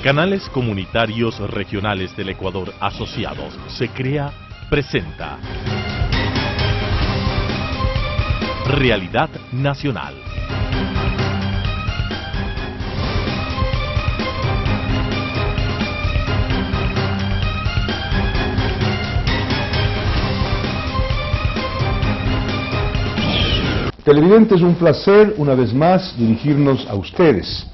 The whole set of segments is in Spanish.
Canales Comunitarios Regionales del Ecuador Asociados, SECREA, presenta Realidad Nacional. Televidentes, un placer una vez más dirigirnos a ustedes.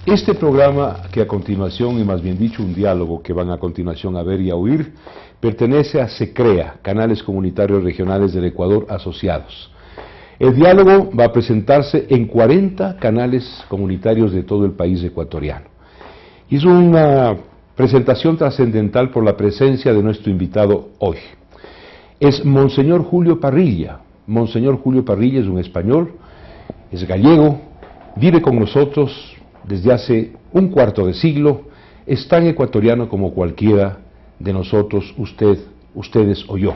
Este programa que a continuación, y más bien dicho un diálogo que van a continuación a ver y a oír, pertenece a SECREA, Canales Comunitarios Regionales del Ecuador Asociados. El diálogo va a presentarse en 40 canales comunitarios de todo el país ecuatoriano. Y es una presentación trascendental por la presencia de nuestro invitado hoy. Es Monseñor Julio Parrilla. Monseñor Julio Parrilla es un español, es gallego, vive con nosotros desde hace un cuarto de siglo, es tan ecuatoriano como cualquiera de nosotros, ustedes o yo.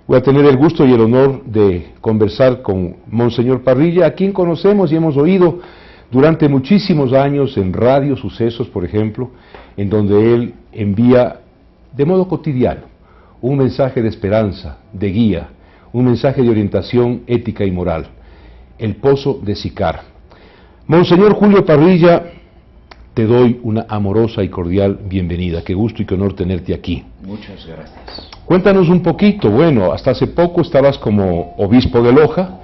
Voy a tener el gusto y el honor de conversar con Monseñor Parrilla, a quien conocemos y hemos oído durante muchísimos años en Radio Sucesos, por ejemplo, en donde él envía de modo cotidiano un mensaje de esperanza, de guía, un mensaje de orientación ética y moral, el Pozo de Sicar. Monseñor Julio Parrilla, te doy una amorosa y cordial bienvenida. Qué gusto y qué honor tenerte aquí. Muchas gracias. Cuéntanos un poquito. Bueno, hasta hace poco estabas como obispo de Loja,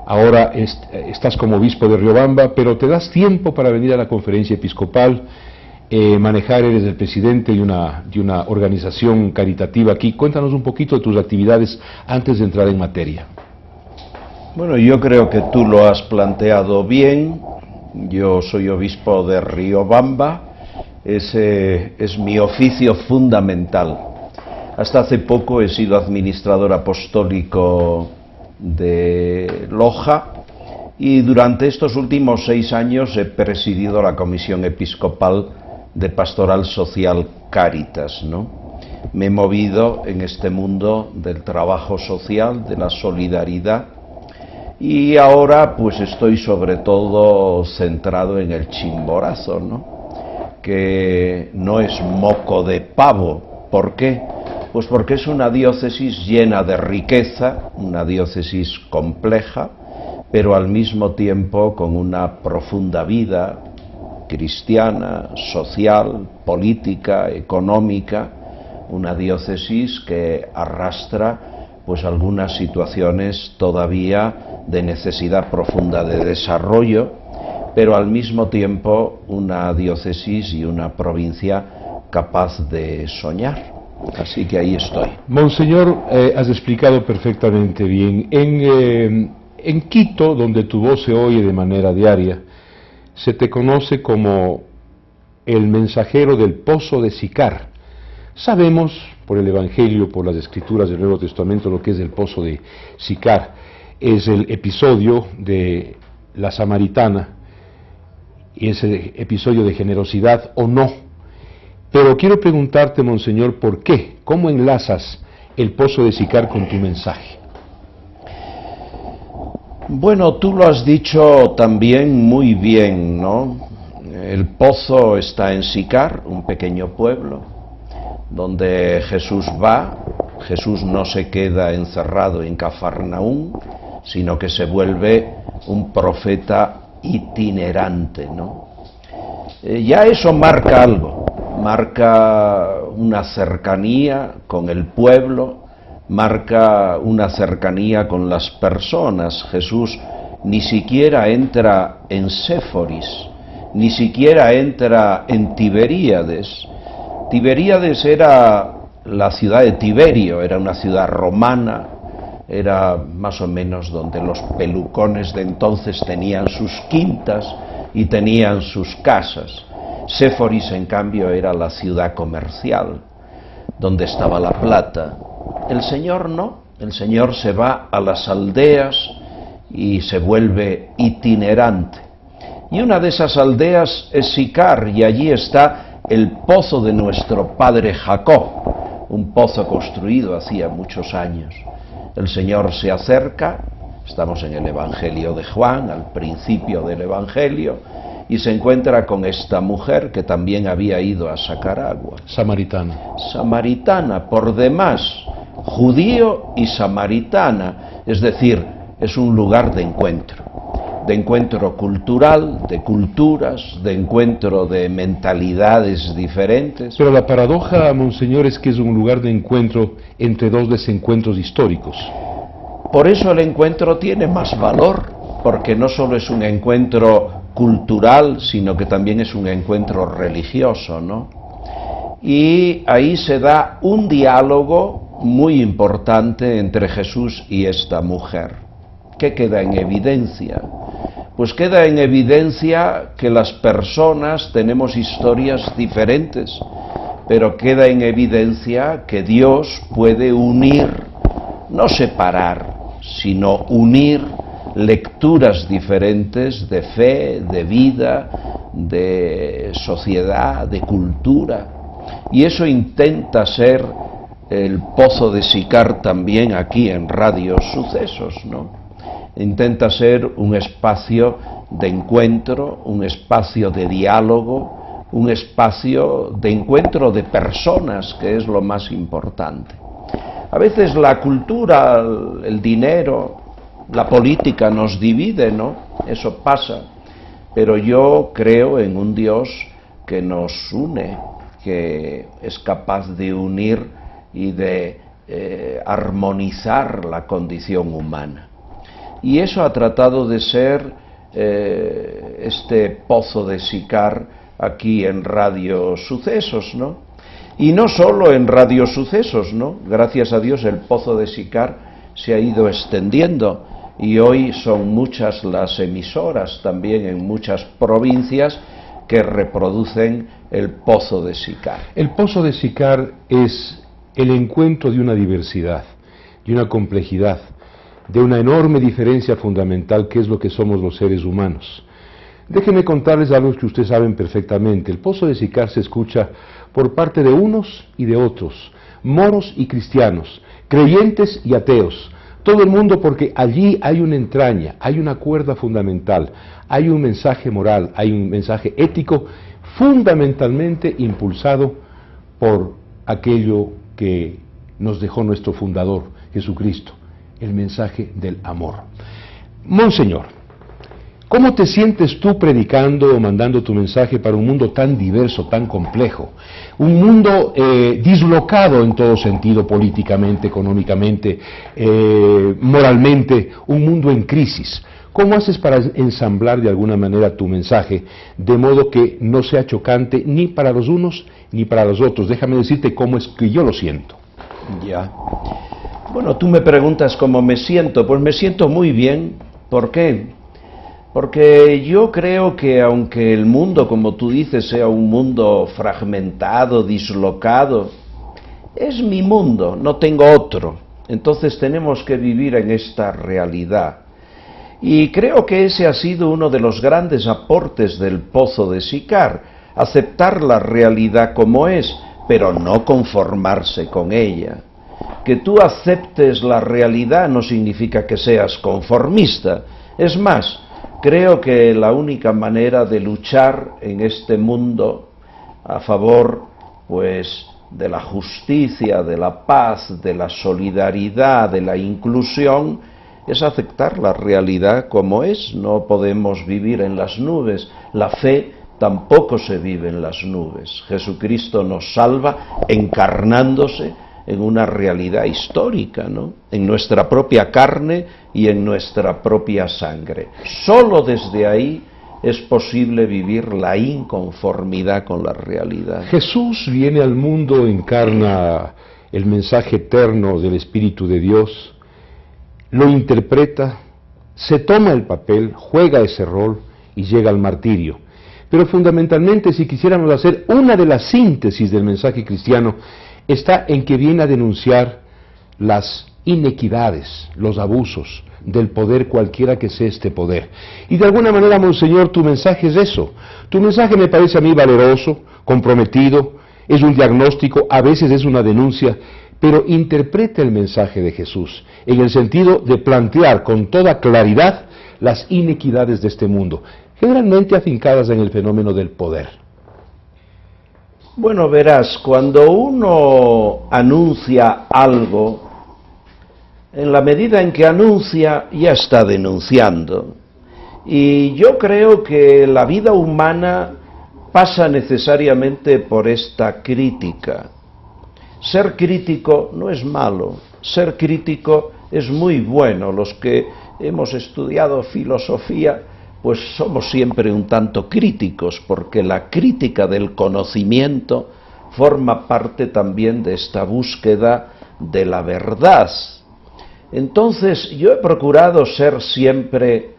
ahora estás como obispo de Riobamba, pero te das tiempo para venir a la conferencia episcopal, eres el presidente de una organización caritativa aquí. Cuéntanos un poquito de tus actividades antes de entrar en materia. Bueno, yo creo que tú lo has planteado bien. Yo soy obispo de Riobamba, ese es mi oficio fundamental. Hasta hace poco he sido administrador apostólico de Loja y durante estos últimos 6 años he presidido la Comisión Episcopal de Pastoral Social Cáritas, ¿no? Me he movido en este mundo del trabajo social, de la solidaridad, y ahora pues estoy sobre todo centrado en el Chimborazo, ¿no? Que no es moco de pavo. ¿Por qué? Pues porque es una diócesis llena de riqueza, una diócesis compleja, pero al mismo tiempo con una profunda vida cristiana, social, política, económica, una diócesis que arrastra pues algunas situaciones todavía de necesidad profunda de desarrollo, pero al mismo tiempo una diócesis y una provincia capaz de soñar. Así que ahí estoy. Monseñor, has explicado perfectamente bien. En Quito, donde tu voz se oye de manera diaria, se te conoce como el mensajero del Pozo de Sicar. Sabemos por el Evangelio, por las Escrituras del Nuevo Testamento, lo que es el Pozo de Sicar. Es el episodio de la Samaritana, y ese episodio de generosidad o no. Pero quiero preguntarte, Monseñor, ¿por qué? ¿Cómo enlazas el Pozo de Sicar con tu mensaje? Bueno, tú lo has dicho también muy bien, ¿no? El pozo está en Sicar, un pequeño pueblo, donde Jesús va. Jesús no se queda encerrado en Cafarnaúm, sino que se vuelve un profeta itinerante, ¿no? Ya eso marca algo, marca una cercanía con el pueblo, marca una cercanía con las personas. Jesús ni siquiera entra en Séforis, ni siquiera entra en Tiberíades. Tiberíades era la ciudad de Tiberio, era una ciudad romana, era más o menos donde los pelucones de entonces tenían sus quintas y tenían sus casas. Séforis, en cambio, era la ciudad comercial, donde estaba la plata. El Señor no, el Señor se va a las aldeas y se vuelve itinerante. Y una de esas aldeas es Sicar, y allí está el pozo de nuestro padre Jacob, un pozo construido hacía muchos años. El Señor se acerca, estamos en el Evangelio de Juan, al principio del Evangelio, y se encuentra con esta mujer que también había ido a sacar agua. Samaritana. Samaritana, por demás, judío y samaritana, es decir, es un lugar de encuentro cultural, de culturas, de encuentro de mentalidades diferentes. Pero la paradoja, monseñor, es que es un lugar de encuentro entre dos desencuentros históricos. Por eso el encuentro tiene más valor, porque no solo es un encuentro cultural, sino que también es un encuentro religioso, ¿no? Y ahí se da un diálogo muy importante entre Jesús y esta mujer. ¿Qué queda en evidencia? Pues queda en evidencia que las personas tenemos historias diferentes, pero queda en evidencia que Dios puede unir, no separar, sino unir lecturas diferentes de fe, de vida, de sociedad, de cultura. Y eso intenta ser el Pozo de Sicar también aquí en Radio Sucesos, ¿no? Intenta ser un espacio de encuentro, un espacio de diálogo, un espacio de encuentro de personas, que es lo más importante. A veces la cultura, el dinero, la política nos divide, ¿no? Eso pasa. Pero yo creo en un Dios que nos une, que es capaz de unir y de armonizar la condición humana. Y eso ha tratado de ser este Pozo de Sicar aquí en Radio Sucesos, ¿no? Y no solo en Radio Sucesos, ¿no? Gracias a Dios el Pozo de Sicar se ha ido extendiendo y hoy son muchas las emisoras también en muchas provincias que reproducen el Pozo de Sicar. El Pozo de Sicar es el encuentro de una diversidad, de una complejidad, de una enorme diferencia fundamental que es lo que somos los seres humanos. Déjenme contarles algo que ustedes saben perfectamente. El Pozo de Sicar se escucha por parte de unos y de otros, moros y cristianos, creyentes y ateos, todo el mundo, porque allí hay una entraña, hay una cuerda fundamental, hay un mensaje moral, hay un mensaje ético fundamentalmente impulsado por aquello que nos dejó nuestro fundador, Jesucristo, el mensaje del amor. Monseñor, ¿cómo te sientes tú predicando o mandando tu mensaje para un mundo tan diverso, tan complejo? Un mundo dislocado en todo sentido, políticamente, económicamente, moralmente, un mundo en crisis. ¿Cómo haces para ensamblar de alguna manera tu mensaje de modo que no sea chocante ni para los unos ni para los otros? Déjame decirte cómo es que yo lo siento. Ya. Bueno, tú me preguntas cómo me siento. Pues me siento muy bien. ¿Por qué? Porque yo creo que aunque el mundo, como tú dices, sea un mundo fragmentado, dislocado, es mi mundo, no tengo otro. Entonces tenemos que vivir en esta realidad. Y creo que ese ha sido uno de los grandes aportes del Pozo de Sicar, aceptar la realidad como es, pero no conformarse con ella. Que tú aceptes la realidad no significa que seas conformista. Es más, creo que la única manera de luchar en este mundo a favor, pues, de la justicia, de la paz, de la solidaridad, de la inclusión, es aceptar la realidad como es. No podemos vivir en las nubes. La fe tampoco se vive en las nubes. Jesucristo nos salva encarnándose en una realidad histórica, ¿no? En nuestra propia carne y en nuestra propia sangre. Solo desde ahí es posible vivir la inconformidad con la realidad. Jesús viene al mundo, encarna el mensaje eterno del Espíritu de Dios, lo interpreta, se toma el papel, juega ese rol y llega al martirio. Pero fundamentalmente, si quisiéramos hacer una de las síntesis del mensaje cristiano, está en que viene a denunciar las inequidades, los abusos del poder, cualquiera que sea este poder. Y de alguna manera, Monseñor, tu mensaje es eso. Tu mensaje me parece a mí valeroso, comprometido, es un diagnóstico, a veces es una denuncia, pero interpreta el mensaje de Jesús en el sentido de plantear con toda claridad las inequidades de este mundo. generalmente afincadas en el fenómeno del poder. Bueno, verás, cuando uno anuncia algo, en la medida en que anuncia, ya está denunciando. Y yo creo que la vida humana pasa necesariamente por esta crítica. Ser crítico no es malo, ser crítico es muy bueno. Los que hemos estudiado filosofía, pues somos siempre un tanto críticos, porque la crítica del conocimiento forma parte también de esta búsqueda de la verdad. Entonces, yo he procurado ser siempre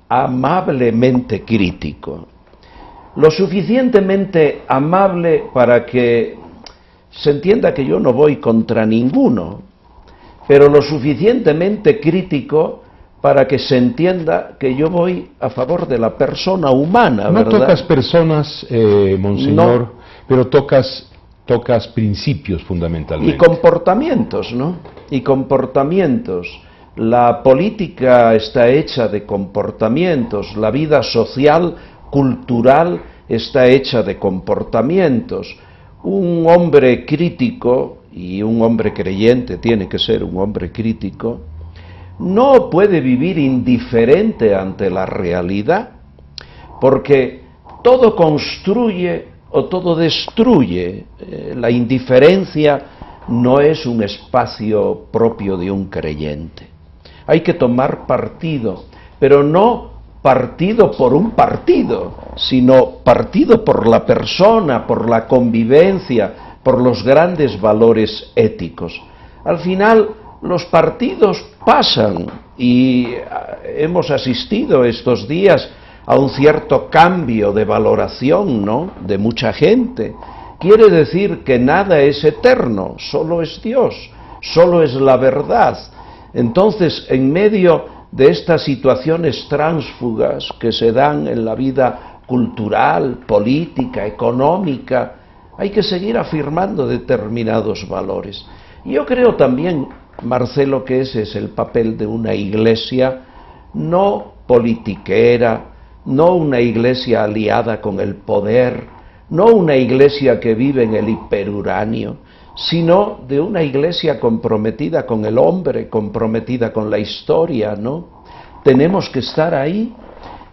amablemente crítico, lo suficientemente amable para que se entienda que yo no voy contra ninguno, pero lo suficientemente crítico para que se entienda que yo voy a favor de la persona humana, ¿verdad? No tocas personas, monseñor, no, pero tocas principios fundamentalmente. Y comportamientos, ¿no? Y comportamientos. La política está hecha de comportamientos, la vida social, cultural, está hecha de comportamientos. Un hombre crítico, y un hombre creyente tiene que ser un hombre crítico, no puede vivir indiferente ante la realidad, porque todo construye o todo destruye. La indiferencia no es un espacio propio de un creyente. Hay que tomar partido, pero no partido por un partido, sino partido por la persona, por la convivencia, por los grandes valores éticos. Al final, los partidos pasan y hemos asistido estos días a un cierto cambio de valoración, ¿no?, de mucha gente. Quiere decir que nada es eterno, solo es Dios, solo es la verdad. Entonces, en medio de estas situaciones tránsfugas que se dan en la vida cultural, política, económica, hay que seguir afirmando determinados valores. Yo creo también, Marcelo, que ese es el papel de una iglesia no politiquera, no una iglesia aliada con el poder, no una iglesia que vive en el hiperuránio, sino de una iglesia comprometida con el hombre, comprometida con la historia, ¿no? Tenemos que estar ahí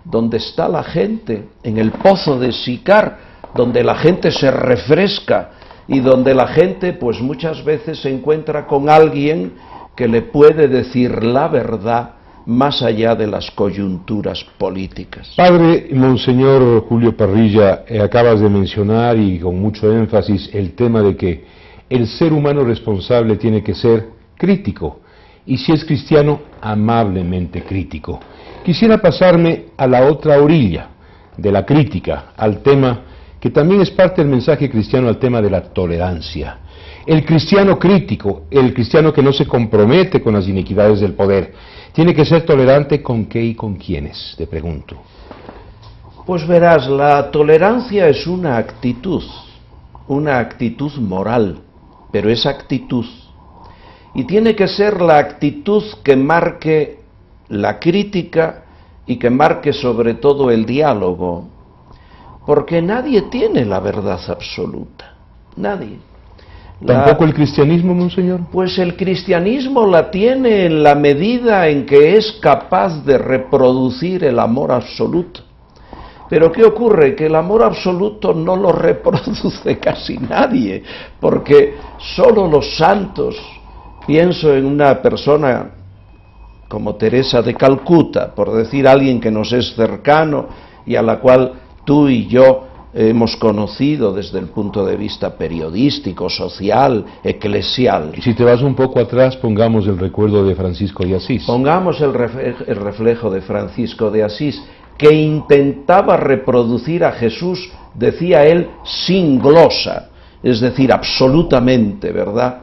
donde está la gente, en el pozo de Sicar, donde la gente se refresca y donde la gente pues muchas veces se encuentra con alguien que le puede decir la verdad más allá de las coyunturas políticas. Padre Monseñor Julio Parrilla, acabas de mencionar y con mucho énfasis el tema de que el ser humano responsable tiene que ser crítico y si es cristiano, amablemente crítico. Quisiera pasarme a la otra orilla de la crítica, al tema que también es parte del mensaje cristiano, al tema de la tolerancia. El cristiano crítico, el cristiano que no se compromete con las iniquidades del poder, tiene que ser tolerante ¿con qué y con quiénes? Te pregunto. Pues verás, la tolerancia es una actitud moral, pero es actitud. Y tiene que ser la actitud que marque la crítica y que marque sobre todo el diálogo, porque nadie tiene la verdad absoluta, nadie. ¿Tampoco el cristianismo, monseñor? Pues el cristianismo la tiene en la medida en que es capaz de reproducir el amor absoluto. Pero ¿qué ocurre? Que el amor absoluto no lo reproduce casi nadie, porque solo los santos, pienso en una persona como Teresa de Calcuta, por decir alguien que nos es cercano y a la cual tú y yo hemos conocido desde el punto de vista periodístico, social, eclesial. Y si te vas un poco atrás, pongamos el recuerdo de Francisco de Asís. Pongamos el reflejo de Francisco de Asís, que intentaba reproducir a Jesús, decía él, sin glosa, es decir, absolutamente, ¿verdad?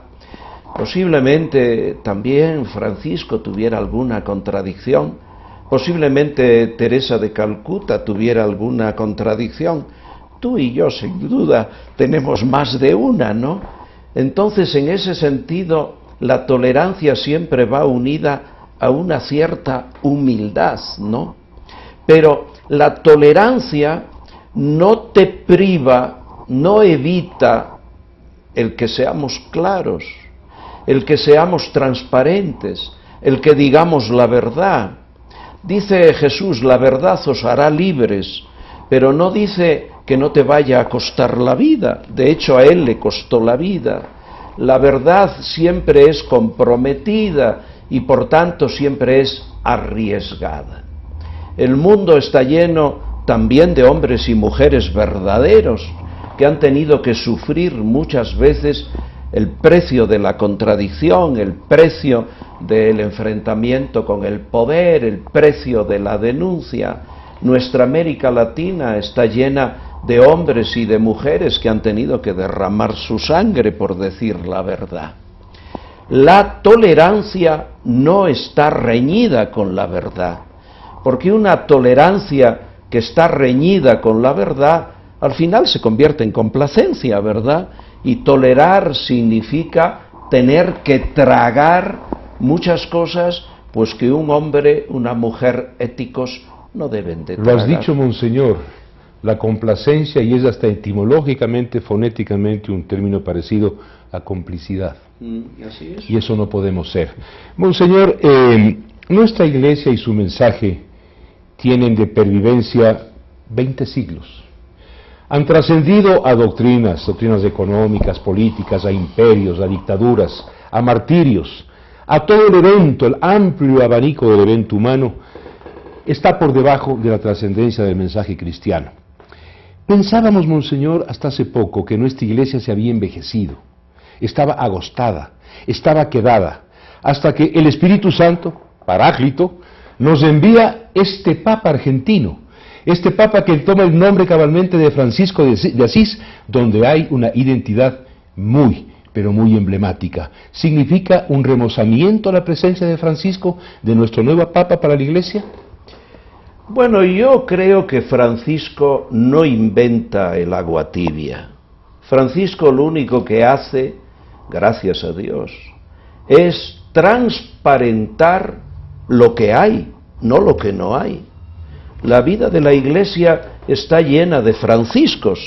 Posiblemente también Francisco tuviera alguna contradicción, posiblemente Teresa de Calcuta tuviera alguna contradicción. Tú y yo, sin duda, tenemos más de una, ¿no? Entonces, en ese sentido, la tolerancia siempre va unida a una cierta humildad, ¿no? Pero la tolerancia no te priva, no evita el que seamos claros, el que seamos transparentes, el que digamos la verdad. Dice Jesús, la verdad os hará libres, pero no dice que no te vaya a costar la vida. De hecho, a él le costó la vida. La verdad siempre es comprometida y por tanto siempre es arriesgada. El mundo está lleno también de hombres y mujeres verdaderos que han tenido que sufrir muchas veces el precio de la contradicción, el precio del enfrentamiento con el poder, el precio de la denuncia. Nuestra América Latina está llena de hombres y de mujeres que han tenido que derramar su sangre por decir la verdad. La tolerancia no está reñida con la verdad, porque una tolerancia que está reñida con la verdad, al final se convierte en complacencia, ¿verdad? Y tolerar significa tener que tragar muchas cosas, pues que un hombre, una mujer éticos no deben de tragar. Lo has dicho, monseñor, la complacencia, y es hasta etimológicamente, fonéticamente, un término parecido a complicidad. Así es. Y eso no podemos ser. Monseñor, nuestra Iglesia y su mensaje tienen de pervivencia 20 siglos. Han trascendido a doctrinas económicas, políticas, a imperios, a dictaduras, a martirios, a todo el evento, el amplio abanico del evento humano, está por debajo de la trascendencia del mensaje cristiano. Pensábamos, monseñor, hasta hace poco que nuestra Iglesia se había envejecido, estaba agostada, estaba quedada, hasta que el Espíritu Santo, Paráclito, nos envía este Papa argentino, este Papa que toma el nombre cabalmente de Francisco de Asís, donde hay una identidad muy, pero muy emblemática. ¿Significa un remozamiento a la presencia de Francisco, de nuestro nuevo Papa para la Iglesia? Bueno, yo creo que Francisco no inventa el agua tibia. Francisco lo único que hace, gracias a Dios, es transparentar lo que hay, no lo que no hay. La vida de la Iglesia está llena de franciscos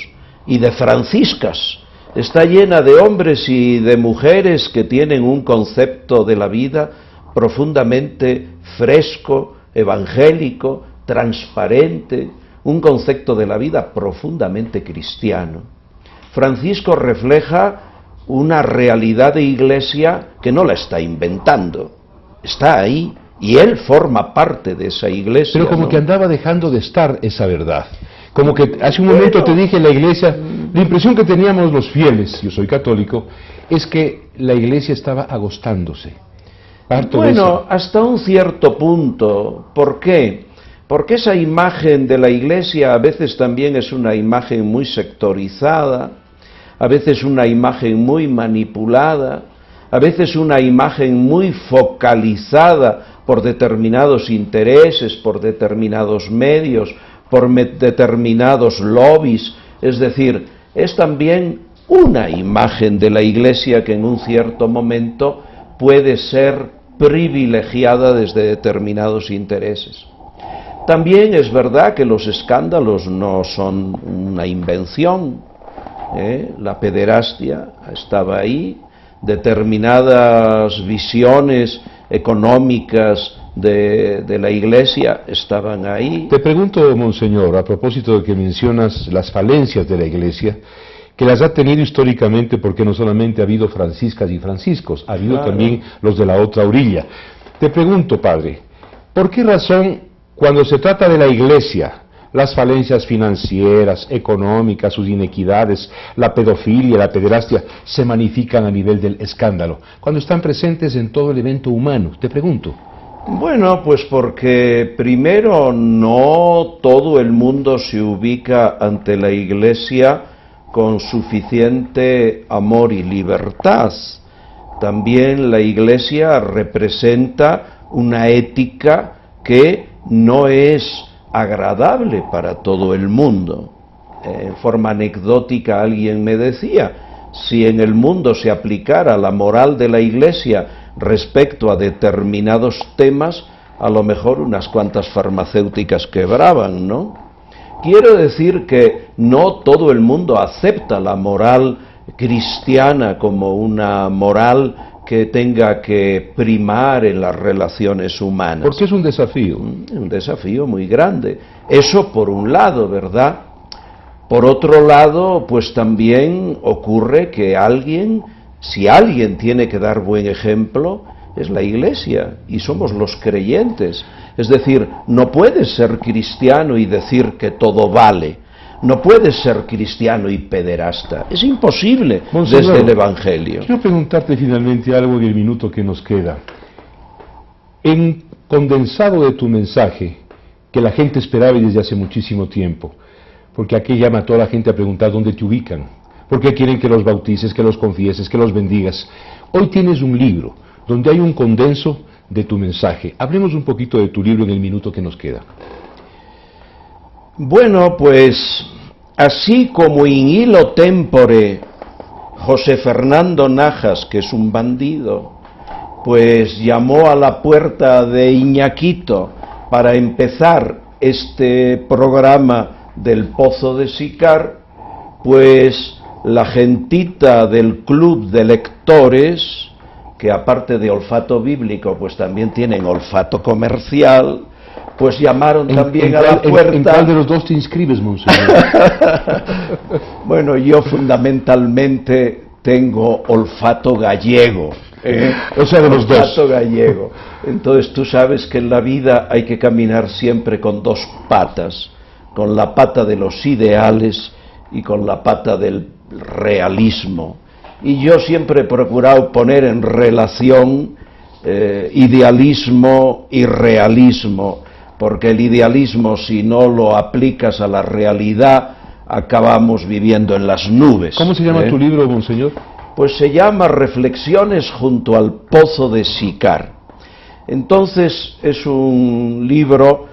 y de franciscas, está llena de hombres y de mujeres que tienen un concepto de la vida profundamente fresco, evangélico, transparente, un concepto de la vida profundamente cristiano. Francisco refleja una realidad de Iglesia que no la está inventando, está ahí, y él forma parte de esa Iglesia. Pero como ¿no? que andaba dejando de estar esa verdad. Como que hace un momento te dije, la Iglesia, la impresión que teníamos los fieles, yo soy católico, es que la Iglesia estaba agostándose. Bueno, hasta un cierto punto. ¿Por qué? Porque esa imagen de la Iglesia a veces también es una imagen muy sectorizada, a veces una imagen muy manipulada, a veces una imagen muy focalizada por determinados intereses, por determinados medios, por determinados lobbies. Es decir, es también una imagen de la Iglesia que en un cierto momento puede ser privilegiada desde determinados intereses. También es verdad que los escándalos no son una invención, la pederastia estaba ahí, determinadas visiones económicas de la Iglesia estaban ahí. Te pregunto, monseñor, a propósito de que mencionas las falencias de la Iglesia, que las ha tenido históricamente, porque no solamente ha habido franciscas y franciscos, ha habido también los de la otra orilla. Te pregunto, padre, ¿por qué razón cuando se trata de la Iglesia, las falencias financieras, económicas, sus inequidades, la pedofilia, la pederastia, se magnifican a nivel del escándalo, cuando están presentes en todo el evento humano? Te pregunto. Bueno, pues porque primero no todo el mundo se ubica ante la Iglesia con suficiente amor y libertad. También la Iglesia representa una ética que no es agradable para todo el mundo. En forma anecdótica alguien me decía, si en el mundo se aplicara la moral de la Iglesia respecto a determinados temas, a lo mejor unas cuantas farmacéuticas quebraban, ¿no? Quiero decir que no todo el mundo acepta la moral cristiana como una moral que tenga que primar en las relaciones humanas. Porque es un desafío. Un desafío muy grande. Eso por un lado, ¿verdad? Por otro lado, pues también ocurre que si alguien tiene que dar buen ejemplo, es la Iglesia, y somos los creyentes. Es decir, no puedes ser cristiano y decir que todo vale. No puedes ser cristiano y pederasta. Es imposible. Monseñor, desde el Evangelio. Quiero preguntarte finalmente algo en el minuto que nos queda. En condensado de tu mensaje, que la gente esperaba desde hace muchísimo tiempo, porque aquí llama a toda la gente a preguntar dónde te ubican, porque quieren que los bautices, que los confieses, que los bendigas. Hoy tienes un libro donde hay un condenso de tu mensaje. Hablemos un poquito de tu libro en el minuto que nos queda. Bueno, pues así como in illo tempore José Fernando Najas, que es un bandido, pues llamó a la puerta de Iñaquito para empezar este programa del Pozo de Sicar, pues la gentita del club de lectores, que aparte de olfato bíblico, pues también tienen olfato comercial, pues llamaron también a la puerta. ¿En cuál de los dos te inscribes, monseñor? Bueno, yo fundamentalmente tengo olfato gallego. O sea, de los dos. Olfato gallego. Entonces tú sabes que en la vida hay que caminar siempre con dos patas, con la pata de los ideales y con la pata del realismo. Y yo siempre he procurado poner en relación idealismo y realismo, porque el idealismo, si no lo aplicas a la realidad, acabamos viviendo en las nubes. ¿Cómo se llama tu libro, monseñor? Pues se llama Reflexiones junto al Pozo de Sicar. Entonces es un libro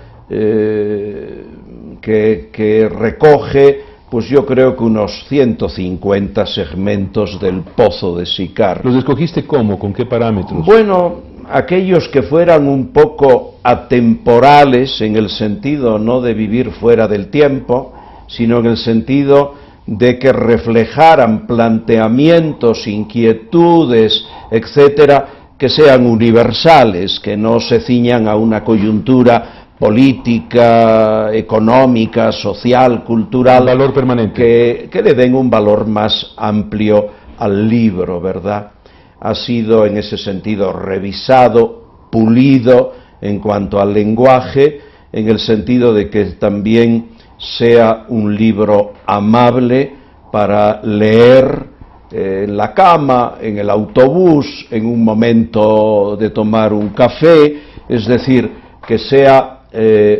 que recoge, pues yo creo que unos 150 segmentos del Pozo de Sicar. ¿Los escogiste cómo? ¿Con qué parámetros? Bueno, aquellos que fueran un poco atemporales, en el sentido no de vivir fuera del tiempo, sino en el sentido de que reflejaran planteamientos, inquietudes, etcétera, que sean universales, que no se ciñan a una coyuntura política, económica, social, cultural, un valor permanente, que le den un valor más amplio al libro, ¿verdad? Ha sido en ese sentido revisado, pulido en cuanto al lenguaje, en el sentido de que también sea un libro amable para leer en la cama, en el autobús, en un momento de tomar un café, es decir, que sea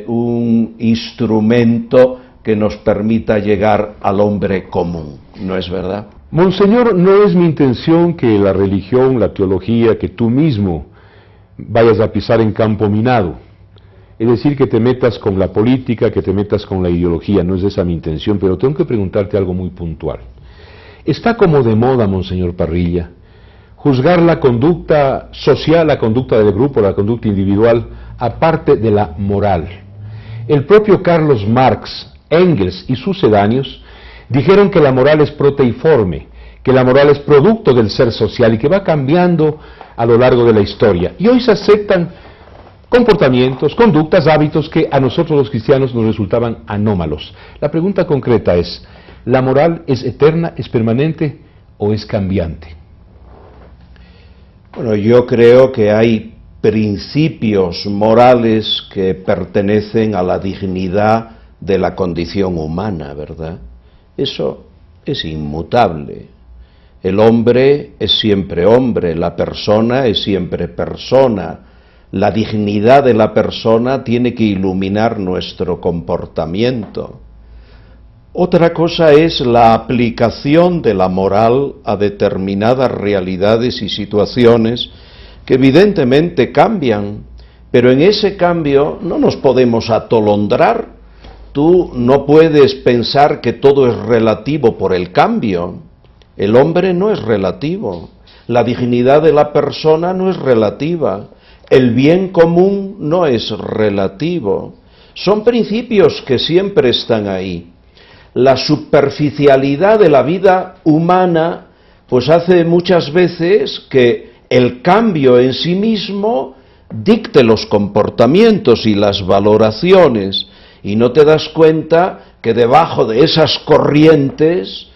un instrumento que nos permita llegar al hombre común, ¿no es verdad? Monseñor, no es mi intención que la religión, la teología, que tú mismo vayas a pisar en campo minado. Es decir, que te metas con la política, que te metas con la ideología, no es esa mi intención, pero tengo que preguntarte algo muy puntual. Está como de moda, monseñor Parrilla, juzgar la conducta social, la conducta del grupo, la conducta individual, aparte de la moral. El propio Carlos Marx, Engels y sucedáneos dijeron que la moral es proteiforme, que la moral es producto del ser social y que va cambiando a lo largo de la historia. Y hoy se aceptan comportamientos, conductas, hábitos que a nosotros los cristianos nos resultaban anómalos. La pregunta concreta es, ¿la moral es eterna, es permanente o es cambiante? Bueno, yo creo que hay principios morales que pertenecen a la dignidad de la condición humana, ¿verdad? Eso es inmutable. El hombre es siempre hombre, la persona es siempre persona. La dignidad de la persona tiene que iluminar nuestro comportamiento. Otra cosa es la aplicación de la moral a determinadas realidades y situaciones que evidentemente cambian, pero en ese cambio no nos podemos atolondrar. Tú no puedes pensar que todo es relativo por el cambio. El hombre no es relativo, la dignidad de la persona no es relativa, El bien común no es relativo. Son principios que siempre están ahí. La superficialidad de la vida humana pues hace muchas veces que el cambio en sí mismo dicte los comportamientos y las valoraciones, y no te das cuenta que debajo de esas corrientes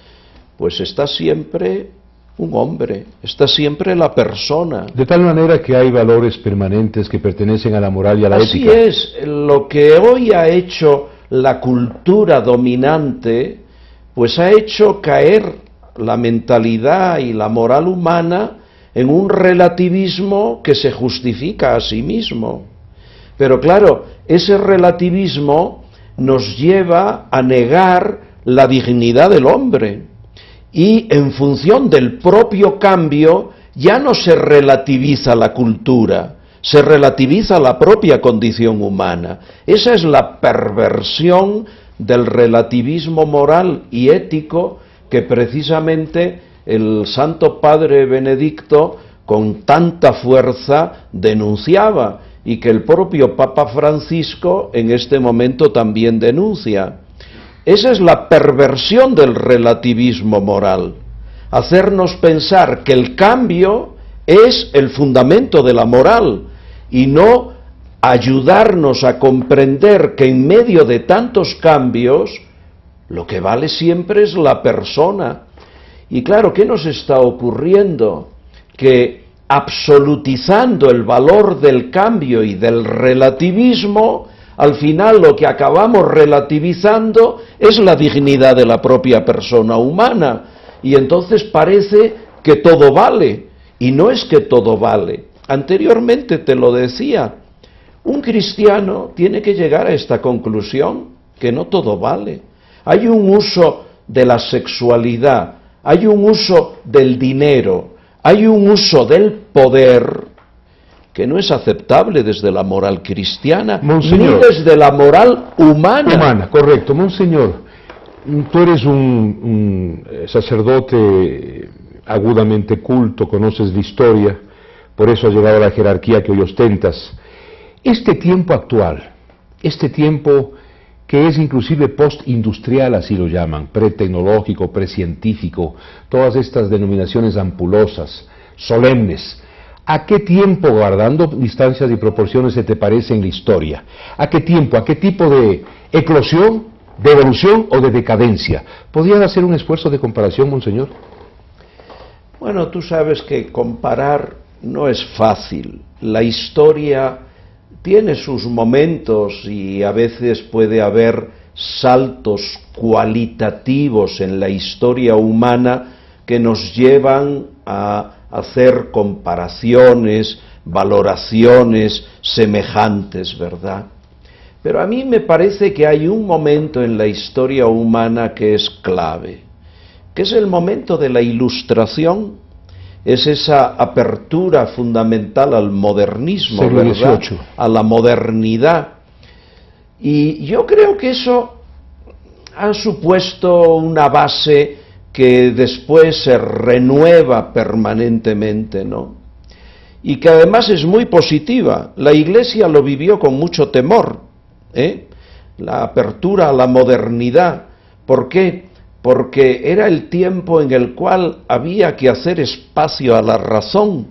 pues está siempre un hombre, está siempre la persona. De tal manera que hay valores permanentes que pertenecen a la moral y a la Así ética. es, lo que hoy ha hecho la cultura dominante, pues ha hecho caer la mentalidad y la moral humana en un relativismo que se justifica a sí mismo. Pero claro, ese relativismo nos lleva a negar la dignidad del hombre. Y en función del propio cambio ya no se relativiza la cultura, se relativiza la propia condición humana. Esa es la perversión del relativismo moral y ético que precisamente el Santo Padre Benedicto con tanta fuerza denunciaba y que el propio Papa Francisco en este momento también denuncia. Esa es la perversión del relativismo moral, hacernos pensar que el cambio es el fundamento de la moral y no ayudarnos a comprender que en medio de tantos cambios lo que vale siempre es la persona. Y claro, ¿qué nos está ocurriendo? Que absolutizando el valor del cambio y del relativismo, al final lo que acabamos relativizando es la dignidad de la propia persona humana, y entonces parece que todo vale, y no es que todo vale. Anteriormente te lo decía, un cristiano tiene que llegar a esta conclusión, que no todo vale. Hay un uso de la sexualidad, hay un uso del dinero, hay un uso del poder que no es aceptable desde la moral cristiana, Monseñor, ni desde la moral humana. Humana, correcto. Monseñor, tú eres un sacerdote agudamente culto, conoces la historia, por eso has llegado a la jerarquía que hoy ostentas. Este tiempo actual, este tiempo que es inclusive post-industrial, así lo llaman, pre-tecnológico, pre-científico, todas estas denominaciones ampulosas, solemnes, ¿a qué tiempo, guardando distancias y proporciones, se te parece en la historia? ¿A qué tiempo, a qué tipo de eclosión, de evolución o de decadencia? ¿Podrían hacer un esfuerzo de comparación, Monseñor? Bueno, tú sabes que comparar no es fácil. La historia tiene sus momentos y a veces puede haber saltos cualitativos en la historia humana que nos llevan a hacer comparaciones, valoraciones semejantes, ¿verdad? Pero a mí me parece que hay un momento en la historia humana que es clave, que es el momento de la Ilustración, es esa apertura fundamental al modernismo, Siglo ¿verdad? XVIII. A la modernidad. Y yo creo que eso ha supuesto una base que después se renueva permanentemente, ¿no? Y que además es muy positiva. La Iglesia lo vivió con mucho temor, la apertura a la modernidad. ¿Por qué? Porque era el tiempo en el cual había que hacer espacio a la razón,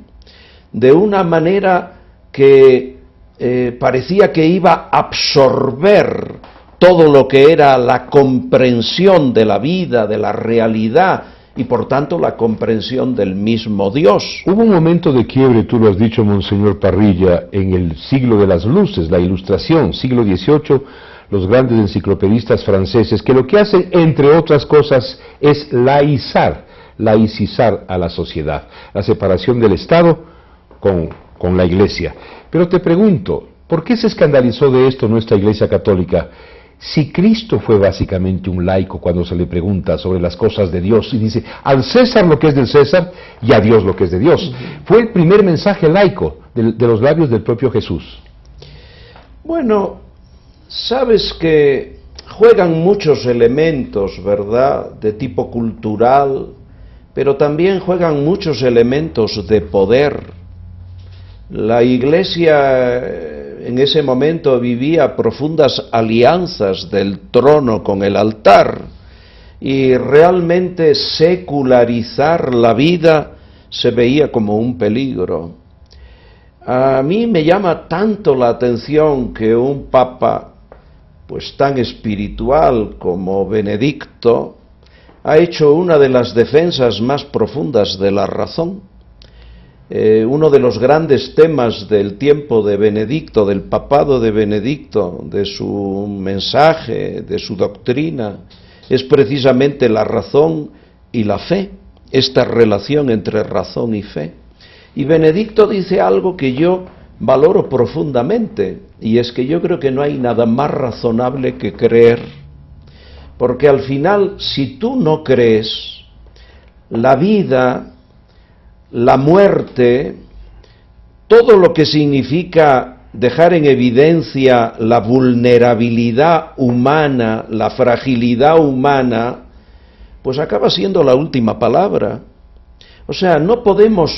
de una manera que parecía que iba a absorber todo lo que era la comprensión de la vida, de la realidad, y por tanto la comprensión del mismo Dios. Hubo un momento de quiebre, tú lo has dicho, Monseñor Parrilla, en el siglo de las luces, la Ilustración, siglo XVIII, los grandes enciclopedistas franceses, que lo que hacen, entre otras cosas, es laicizar a la sociedad, la separación del Estado con la Iglesia. Pero te pregunto, ¿por qué se escandalizó de esto nuestra Iglesia Católica? Si Cristo fue básicamente un laico cuando se le pregunta sobre las cosas de Dios y dice, al César lo que es del César y a Dios lo que es de Dios. Fue el primer mensaje laico de los labios del propio Jesús. Bueno, sabes que juegan muchos elementos, ¿verdad?, de tipo cultural, pero también juegan muchos elementos de poder. La Iglesia en ese momento vivía profundas alianzas del trono con el altar, y realmente secularizar la vida se veía como un peligro. A mí me llama tanto la atención que un papa pues tan espiritual como Benedicto ha hecho una de las defensas más profundas de la razón. Uno de los grandes temas del tiempo de Benedicto, del papado de Benedicto, de su mensaje, de su doctrina, es precisamente la razón y la fe, esta relación entre razón y fe. Y Benedicto dice algo que yo valoro profundamente, y es que yo creo que no hay nada más razonable que creer, porque al final, si tú no crees, la vida, la muerte, todo lo que significa dejar en evidencia la vulnerabilidad humana, la fragilidad humana, pues acaba siendo la última palabra. O sea, no podemos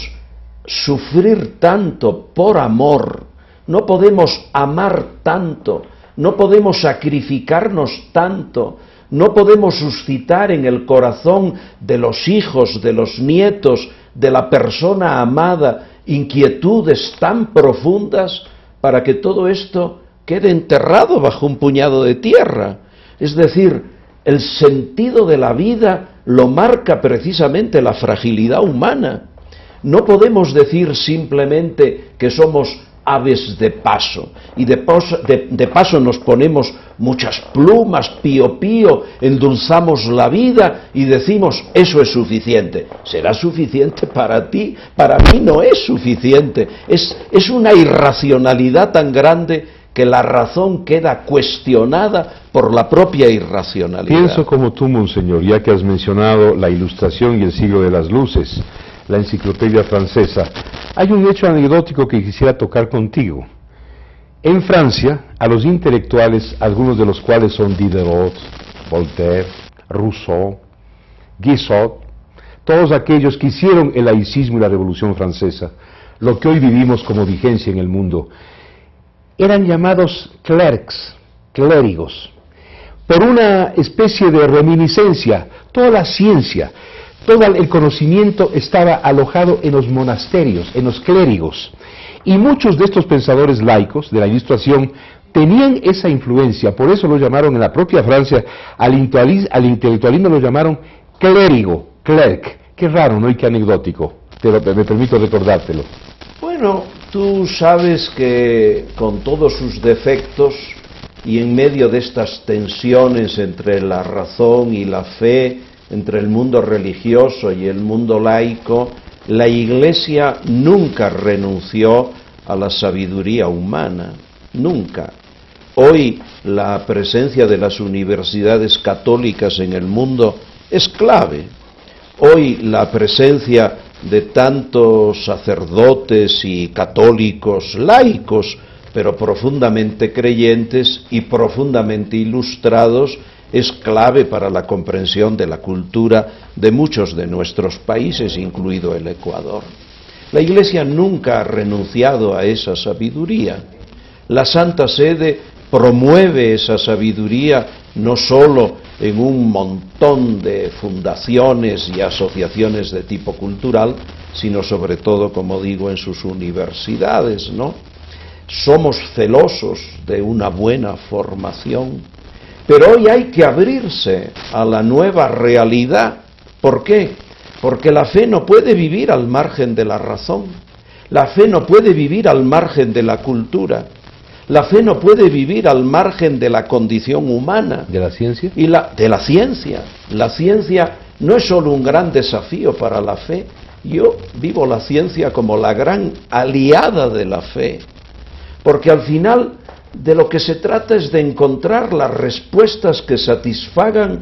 sufrir tanto por amor, no podemos amar tanto, no podemos sacrificarnos tanto, no podemos suscitar en el corazón de los hijos, de los nietos, de la persona amada, inquietudes tan profundas para que todo esto quede enterrado bajo un puñado de tierra. Es decir, el sentido de la vida lo marca precisamente la fragilidad humana. No podemos decir simplemente que somos aves de paso, y de paso nos ponemos muchas plumas, pío pío, endulzamos la vida y decimos, eso es suficiente. Será suficiente para ti, para mí no es suficiente. Es una irracionalidad tan grande que la razón queda cuestionada por la propia irracionalidad. Pienso como tú, Monseñor, ya que has mencionado la Ilustración y el siglo de las luces, la enciclopedia francesa. Hay un hecho anecdótico que quisiera tocar contigo. En Francia, a los intelectuales, algunos de los cuales son Diderot, Voltaire, Rousseau, Guizot, todos aquellos que hicieron el laicismo y la Revolución Francesa, lo que hoy vivimos como vigencia en el mundo, eran llamados clercs, clérigos, por una especie de reminiscencia. Toda la ciencia, todo el conocimiento estaba alojado en los monasterios, en los clérigos. Y muchos de estos pensadores laicos de la Ilustración tenían esa influencia. Por eso lo llamaron en la propia Francia, al intelectualismo lo llamaron clérigo, clerc. Qué raro, ¿no? Y qué anecdótico. Me permito recordártelo. Bueno, tú sabes que con todos sus defectos y en medio de estas tensiones entre la razón y la fe, entre el mundo religioso y el mundo laico, la Iglesia nunca renunció a la sabiduría humana, nunca. Hoy la presencia de las universidades católicas en el mundo es clave. Hoy la presencia de tantos sacerdotes y católicos laicos, pero profundamente creyentes y profundamente ilustrados, es clave para la comprensión de la cultura de muchos de nuestros países, incluido el Ecuador. La Iglesia nunca ha renunciado a esa sabiduría. La Santa Sede promueve esa sabiduría no solo en un montón de fundaciones y asociaciones de tipo cultural, sino sobre todo, como digo, en sus universidades, ¿no? Somos celosos de una buena formación, pero hoy hay que abrirse a la nueva realidad. ¿Por qué? Porque la fe no puede vivir al margen de la razón, la fe no puede vivir al margen de la cultura, la fe no puede vivir al margen de la condición humana. ¿De la ciencia? Y de la ciencia. La ciencia no es solo un gran desafío para la fe, yo vivo la ciencia como la gran aliada de la fe, porque al final de lo que se trata es de encontrar las respuestas que satisfagan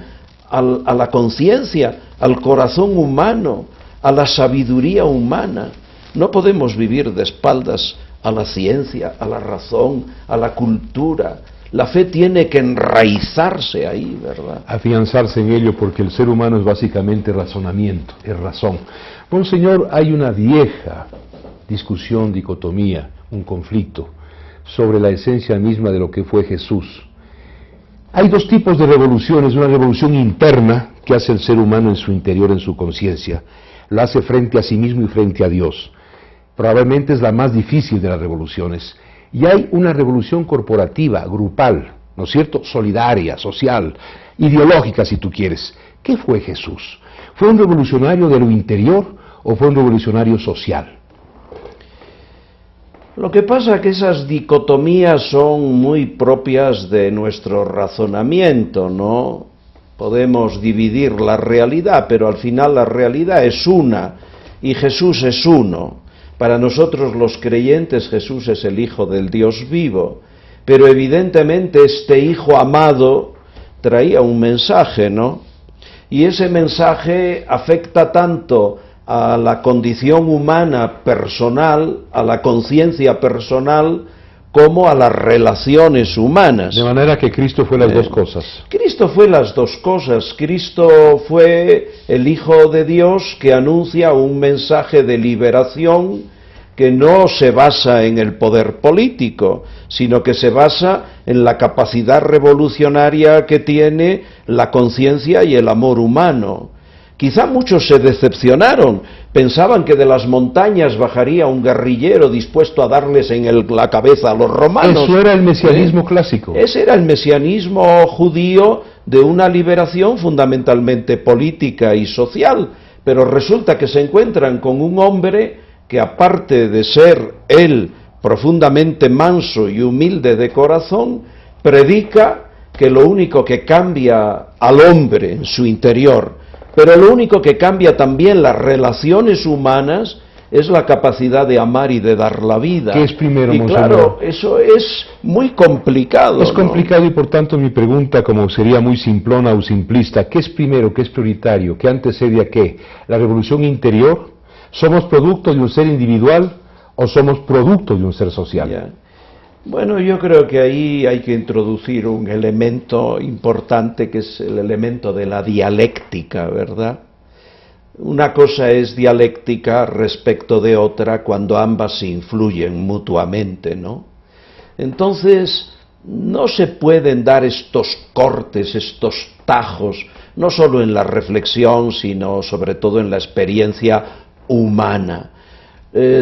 a la conciencia, al corazón humano, a la sabiduría humana. No podemos vivir de espaldas a la ciencia, a la razón, a la cultura. La fe tiene que enraizarse ahí, ¿verdad? Afianzarse en ello, porque el ser humano es básicamente razonamiento, es razón. Monseñor, hay una vieja discusión, dicotomía, un conflicto sobre la esencia misma de lo que fue Jesús. Hay dos tipos de revoluciones: una revolución interna que hace el ser humano en su interior, en su conciencia, lo hace frente a sí mismo y frente a Dios. Probablemente es la más difícil de las revoluciones. Y hay una revolución corporativa, grupal, ¿no es cierto?, solidaria, social, ideológica, si tú quieres. ¿Qué fue Jesús? ¿Fue un revolucionario de lo interior o fue un revolucionario social? Lo que pasa es que esas dicotomías son muy propias de nuestro razonamiento, ¿no? Podemos dividir la realidad, pero al final la realidad es una, y Jesús es uno. Para nosotros los creyentes Jesús es el Hijo del Dios vivo, pero evidentemente este Hijo amado traía un mensaje, ¿no? Y ese mensaje afecta tanto a la condición humana personal, a la conciencia personal, como a las relaciones humanas. De manera que Cristo fue las dos cosas. Cristo fue las dos cosas. Cristo fue el Hijo de Dios que anuncia un mensaje de liberación que no se basa en el poder político, sino que se basa en la capacidad revolucionaria que tiene la conciencia y el amor humano. Quizá muchos se decepcionaron, pensaban que de las montañas bajaría un guerrillero dispuesto a darles en la cabeza a los romanos. Eso era el mesianismo clásico. Ese era el mesianismo judío de una liberación fundamentalmente política y social, pero resulta que se encuentran con un hombre que, aparte de ser él profundamente manso y humilde de corazón, predica que lo único que cambia al hombre en su interior, pero lo único que cambia también las relaciones humanas, es la capacidad de amar y de dar la vida. ¿Qué es primero, y monseñor? Claro, eso es muy complicado. Es complicado, y por tanto mi pregunta, como sería muy simplona o simplista, ¿qué es primero, qué es prioritario, qué antecede a qué? ¿La revolución interior? ¿Somos producto de un ser individual o somos producto de un ser social? Ya. Bueno, yo creo que ahí hay que introducir un elemento importante, que es el elemento de la dialéctica, ¿verdad? Una cosa es dialéctica respecto de otra cuando ambas se influyen mutuamente, ¿no? Entonces, no se pueden dar estos cortes, estos tajos, no solo en la reflexión, sino sobre todo en la experiencia humana.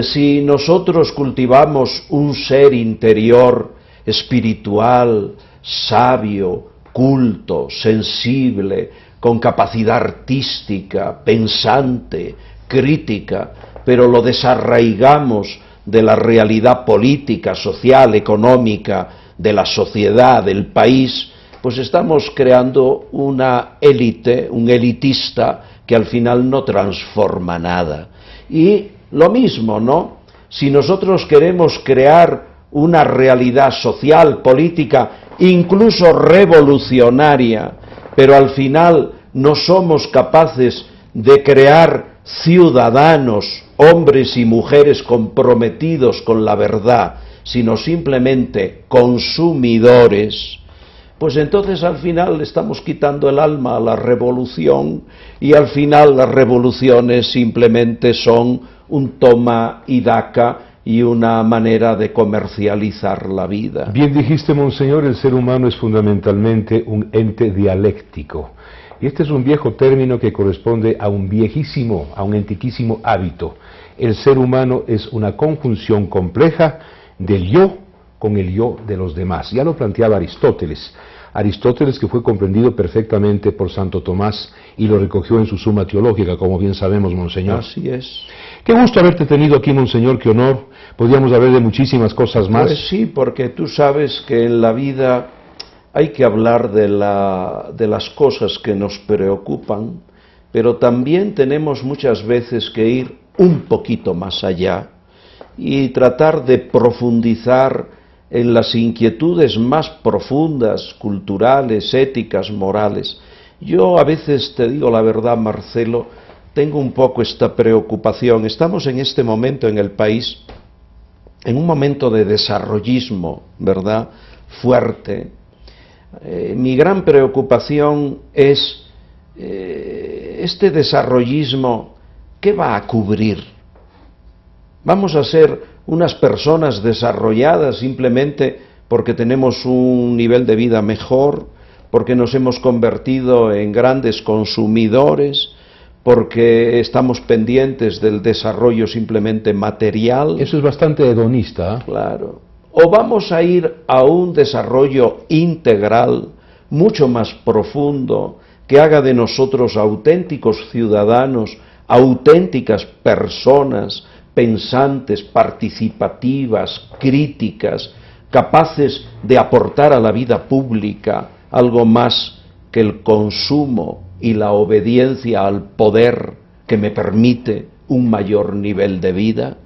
Si nosotros cultivamos un ser interior, espiritual, sabio, culto, sensible, con capacidad artística, pensante, crítica, pero lo desarraigamos de la realidad política, social, económica, de la sociedad, del país, pues estamos creando una élite, un elitista que al final no transforma nada. Y lo mismo, ¿no? Si nosotros queremos crear una realidad social, política, incluso revolucionaria, pero al final no somos capaces de crear ciudadanos, hombres y mujeres comprometidos con la verdad, sino simplemente consumidores, pues entonces al final le estamos quitando el alma a la revolución, y al final las revoluciones simplemente son un toma y daca y una manera de comercializar la vida. Bien dijiste, monseñor, el ser humano es fundamentalmente un ente dialéctico. Y este es un viejo término que corresponde a un viejísimo, a un antiquísimo hábito. El ser humano es una conjunción compleja del yo con el yo de los demás. Ya lo planteaba Aristóteles. Aristóteles, que fue comprendido perfectamente por Santo Tomás y lo recogió en su Suma Teológica, como bien sabemos, monseñor. Así es. Qué gusto haberte tenido aquí, monseñor, qué honor. Podríamos hablar de muchísimas cosas más. Pues sí, porque tú sabes que en la vida hay que hablar de las cosas que nos preocupan, pero también tenemos muchas veces que ir un poquito más allá y tratar de profundizar en las inquietudes más profundas, culturales, éticas, morales. Yo a veces, te digo la verdad, Marcelo, tengo un poco esta preocupación. Estamos en este momento en el país, en un momento de desarrollismo, ¿verdad?, fuerte. Mi gran preocupación es este desarrollismo, ¿qué va a cubrir? Vamos a ser unas personas desarrolladas simplemente porque tenemos un nivel de vida mejor, porque nos hemos convertido en grandes consumidores, porque estamos pendientes del desarrollo simplemente material. Eso es bastante hedonista. Claro. O vamos a ir a un desarrollo integral, mucho más profundo, que haga de nosotros auténticos ciudadanos, auténticas personas, pensantes, participativas, críticas, capaces de aportar a la vida pública algo más que el consumo y la obediencia al poder que me permite un mayor nivel de vida.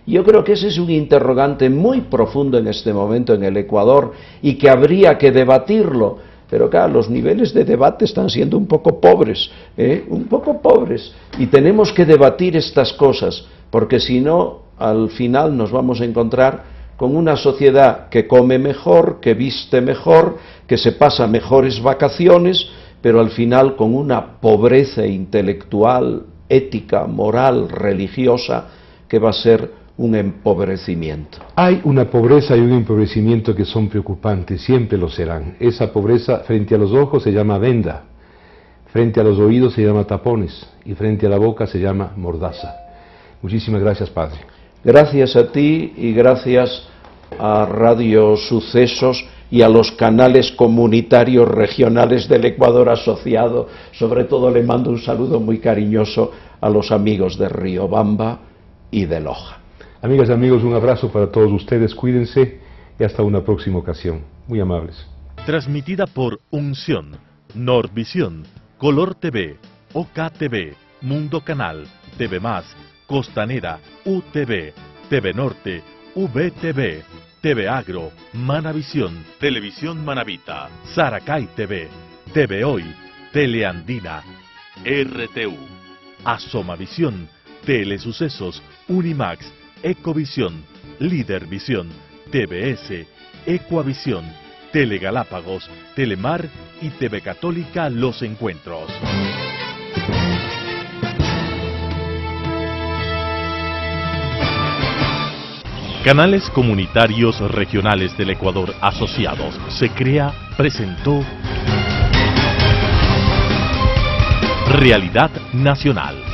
Yo creo que ese es un interrogante muy profundo en este momento en el Ecuador y que habría que debatirlo. Pero claro, los niveles de debate están siendo un poco pobres, y tenemos que debatir estas cosas, porque si no, al final nos vamos a encontrar con una sociedad que come mejor, que viste mejor, que se pasa mejores vacaciones, pero al final con una pobreza intelectual, ética, moral, religiosa, que va a ser un empobrecimiento. Hay una pobreza y un empobrecimiento que son preocupantes, siempre lo serán. Esa pobreza frente a los ojos se llama venda, frente a los oídos se llama tapones y frente a la boca se llama mordaza. Muchísimas gracias, Padre. Gracias a ti y gracias a Radio Sucesos y a los canales comunitarios regionales del Ecuador asociado. Sobre todo le mando un saludo muy cariñoso a los amigos de Riobamba y de Loja. Amigas y amigos, un abrazo para todos ustedes, cuídense y hasta una próxima ocasión. Muy amables. Transmitida por Unción, Nordvisión, Color TV, OK TV, Mundo Canal, TV Más, Costanera, UTV, TV Norte, VTV, TV Agro, Manavisión, Televisión Manavita, Saracay TV, TV Hoy, Teleandina, RTU, Asomavisión, Telesucesos, Unimax, Ecovisión, Lídervisión, TVS, Ecuavisión, Telegalápagos, Telemar y TV Católica Los Encuentros. Canales Comunitarios Regionales del Ecuador Asociados, SECREA, presentó Realidad Nacional.